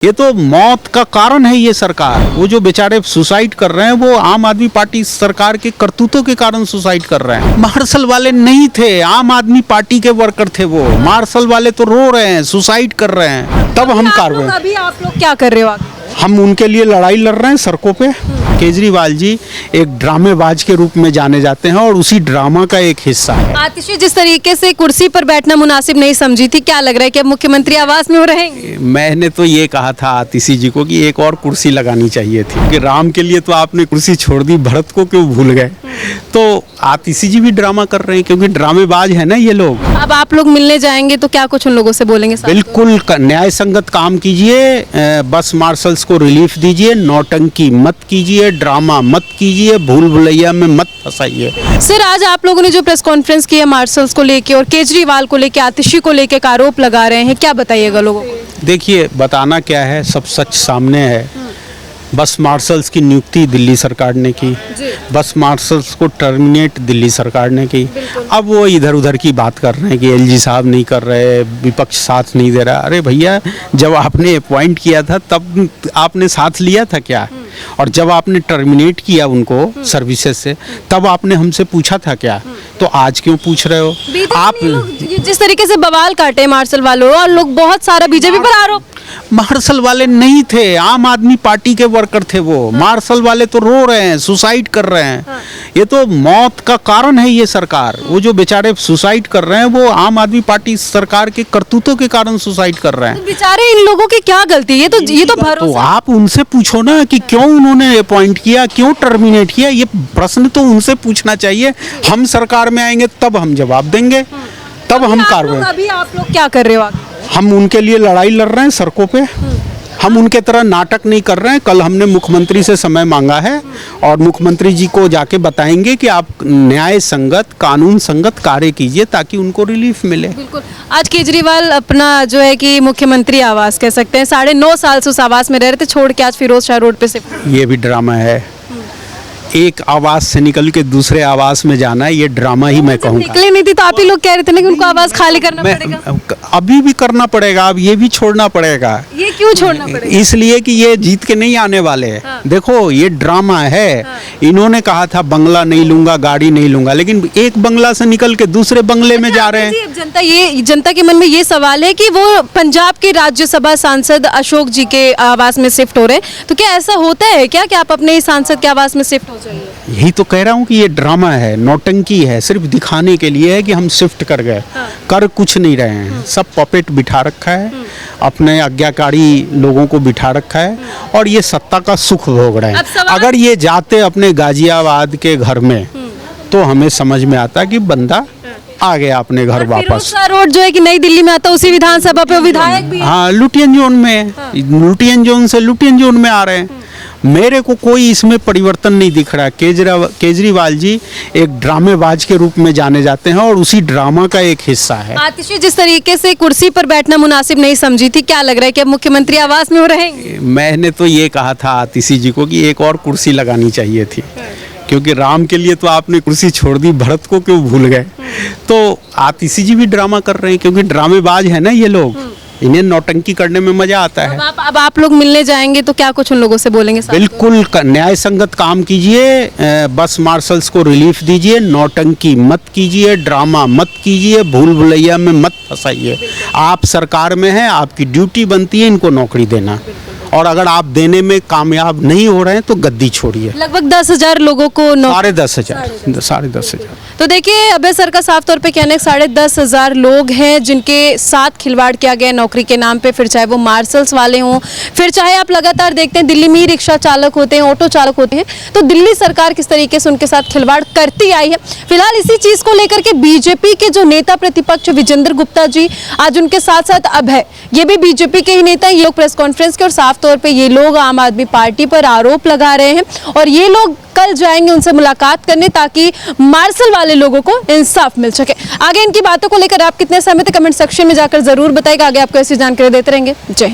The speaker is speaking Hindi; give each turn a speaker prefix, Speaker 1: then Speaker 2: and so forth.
Speaker 1: ये तो मौत का कारण है ये सरकार। वो जो बेचारे सुसाइड कर रहे हैं वो आम आदमी पार्टी सरकार के करतूतों के कारण सुसाइड कर रहे हैं। मार्शल वाले नहीं थे, आम आदमी पार्टी के वर्कर थे वो। मार्शल वाले तो रो रहे हैं, सुसाइड कर रहे हैं, तब हम कार्रवाई।
Speaker 2: अभी आप लोग क्या कर रहे हो?
Speaker 1: हम उनके लिए लड़ाई लड़ रहे हैं सड़कों पे। केजरीवाल जी एक ड्रामेबाज के रूप में जाने जाते हैं और उसी ड्रामा का एक हिस्सा है।
Speaker 2: आतिशी जिस तरीके से कुर्सी पर बैठना मुनासिब नहीं समझी थी, क्या लग रहा है कि अब मुख्यमंत्री आवास में वो रहेंगे?
Speaker 1: मैंने तो ये कहा था आतिशी जी को कि एक और कुर्सी लगानी चाहिए थी कि राम के लिए तो आपने कुर्सी छोड़ दी, भरत को क्यों भूल गए। तो आतिशी जी भी ड्रामा कर रहे हैं क्योंकि ड्रामेबाज है ना ये लोग।
Speaker 2: अब आप लोग मिलने जाएंगे तो क्या कुछ उन लोगों से बोलेंगे?
Speaker 1: बिल्कुल न्याय संगत काम कीजिए, बस मार्शल्स को रिलीफ दीजिए, नौटंकी मत कीजिए, ड्रामा मत कीजिए, भूल भुलैया में मत फंसाइए।
Speaker 2: सर, आज आप लोगों ने जो प्रेस कॉन्फ्रेंस की है मार्शल्स को लेके और केजरीवाल को लेके, आतिशी को लेके आरोप लगा रहे हैं, क्या बताइएगा लोगों को?
Speaker 1: देखिए, बताना क्या है, सब सच सामने है। बस मार्शल्स की नियुक्ति दिल्ली सरकार ने की, बस मार्शल्स को टर्मिनेट दिल्ली सरकार ने की। अब वो इधर उधर की बात कर रहे हैं कि एलजी साहब नहीं कर रहे, विपक्ष साथ नहीं दे रहा। अरे भैया, जब आपने अपॉइंट किया था तब आपने साथ लिया था क्या? और जब आपने टर्मिनेट किया उनको सर्विसेज से तब आपने हमसे पूछा था क्या? तो आज क्यों पूछ रहे हो आप?
Speaker 2: जिस तरीके से बवाल काटे मार्शल वालों और लोग बहुत सारा बीजेपी पर आरोप।
Speaker 1: मार्शल वाले नहीं थे, आम आदमी पार्टी के वर्कर थे वो। मार्शल वाले तो रो रहे हैं, सुसाइड कर रहे हैं। ये तो मौत का कारण है ये सरकार। वो जो बेचारे सुसाइड कर रहे हैं वो आम आदमी पार्टी सरकार के करतूतों के कारण सुसाइड कर रहे हैं।
Speaker 2: तो बेचारे इन लोगों की क्या गलती? ये तो
Speaker 1: तो आप उनसे पूछो ना कि क्यों उन्होंने अपॉइंट किया, क्यों टर्मिनेट किया। ये प्रश्न तो उनसे पूछना चाहिए। हम सरकार में आएंगे तब हम जवाब देंगे, तब हम कार्रवाई।
Speaker 2: अभी आप लोग क्या कर रहे हो?
Speaker 1: हम उनके लिए लड़ाई लड़ रहे हैं सड़कों पे। हम उनके तरह नाटक नहीं कर रहे हैं। कल हमने मुख्यमंत्री से समय मांगा है और मुख्यमंत्री जी को जाके बताएंगे कि आप न्याय संगत, कानून संगत कार्य कीजिए ताकि उनको रिलीफ मिले।
Speaker 2: बिल्कुल। आज केजरीवाल अपना जो है कि मुख्यमंत्री आवास कह सकते हैं, 9.5 साल से उस आवास में रह रहे थे, छोड़ के आज फिरोज शाह रोड पे से।
Speaker 1: ये भी ड्रामा है। एक आवास से निकल के दूसरे आवास में जाना, ये ड्रामा ही मैं कहूँगा।
Speaker 2: निकले नहीं थी तो आप ही लोग कह रहे थे ना कि उनको आवास खाली करना पड़ेगा।
Speaker 1: अभी भी करना पड़ेगा, अब ये भी छोड़ना पड़ेगा।
Speaker 2: ये क्यों छोड़ना पड़ेगा?
Speaker 1: इसलिए कि ये जीत के नहीं आने वाले हैं।
Speaker 2: हाँ।
Speaker 1: देखो, ये ड्रामा है। इन्होंने कहा था बंगला नहीं लूंगा, गाड़ी नहीं लूंगा, लेकिन एक बंगला से निकल के दूसरे बंगले में जा रहे हैं।
Speaker 2: जनता के मन में ये सवाल है कि वो पंजाब के राज्यसभा सांसद अशोक जी के आवास में शिफ्ट हो रहे हैं, तो क्या ऐसा होता है क्या कि आप अपने सांसद के आवास में शिफ्ट हो जाइए?
Speaker 1: यही तो कह रहा हूँ कि ये ड्रामा है, नौटंकी है, सिर्फ दिखाने के लिए है कि हम शिफ्ट कर गए। कर कुछ नहीं रहे हैं। सब पपेट बिठा रखा है, अपने आज्ञाकारी लोगों को बिठा रखा है और ये सत्ता का सुख भोग रहे हैं। अगर ये जाते अपने गाजियाबाद के घर में तो हमें समझ में आता कि बंदा आ गया अपने घर वापस।
Speaker 2: रोड जो है कि नई दिल्ली में आता, उसी विधानसभा पे विधायक भी।
Speaker 1: हाँ, लुटियन जोन में, लुटियन जोन से लुटियन जोन में आ रहे हैं। मेरे को कोई इसमें परिवर्तन नहीं दिख रहा। केजरीवाल जी एक ड्रामेबाज के रूप में जाने जाते हैं और उसी ड्रामा का एक हिस्सा है।
Speaker 2: आतिशी जिस तरीके से कुर्सी पर बैठना मुनासिब नहीं समझी थी, क्या लग रहा है कि अब मुख्यमंत्री आवास में वो रहेंगे?
Speaker 1: मैंने तो ये कहा था आतिशी जी को कि एक और कुर्सी लगानी चाहिए थी क्योंकि राम के लिए तो आपने कुर्सी छोड़ दी, भरत को क्यों भूल गए। तो आतिशी जी भी ड्रामा कर रहे हैं क्योंकि ड्रामेबाज है ना ये लोग। इन्हें नौटंकी करने में मजा आता है।
Speaker 2: अब आप लोग मिलने जाएंगे तो क्या कुछ उन लोगों से बोलेंगे?
Speaker 1: बिल्कुल न्याय संगत काम कीजिए, बस मार्शल्स को रिलीफ दीजिए, नौटंकी मत कीजिए, ड्रामा मत कीजिए, भूल भुलैया में मत फंसाइए। आप सरकार में हैं, आपकी ड्यूटी बनती है इनको नौकरी देना, और अगर आप देने में कामयाब नहीं हो रहे हैं तो गद्दी छोड़िए।
Speaker 2: लगभग 10,000 लोगों को
Speaker 1: 10,500।
Speaker 2: तो देखिए, अभय सर का साफ तौर पे कहना है 10,500 लोग हैं जिनके साथ खिलवाड़ किया गया नौकरी के नाम पे, फिर चाहे वो मार्शल्स वाले हों, फिर चाहे आप लगातार देखते हैं दिल्ली में रिक्शा चालक होते हैं, ऑटो चालक होते हैं, तो दिल्ली सरकार किस तरीके से उनके साथ खिलवाड़ करती आई है। फिलहाल इसी चीज को लेकर के बीजेपी के जो नेता प्रतिपक्ष विजेंद्र गुप्ता जी, आज उनके साथ साथ अभय, ये भी बीजेपी के ही नेता, ये लोग प्रेस कॉन्फ्रेंस के और साफ तौर पे ये लोग आम आदमी पार्टी पर आरोप लगा रहे हैं और ये लोग कल जाएंगे उनसे मुलाकात करने ताकि मार्शल वाले लोगों को इंसाफ मिल सके। आगे इनकी बातों को लेकर आप कितने सहमत हैं, कमेंट सेक्शन में जाकर जरूर बताइएगा। आगे आपको ऐसी जानकारी देते रहेंगे। जय हिंद।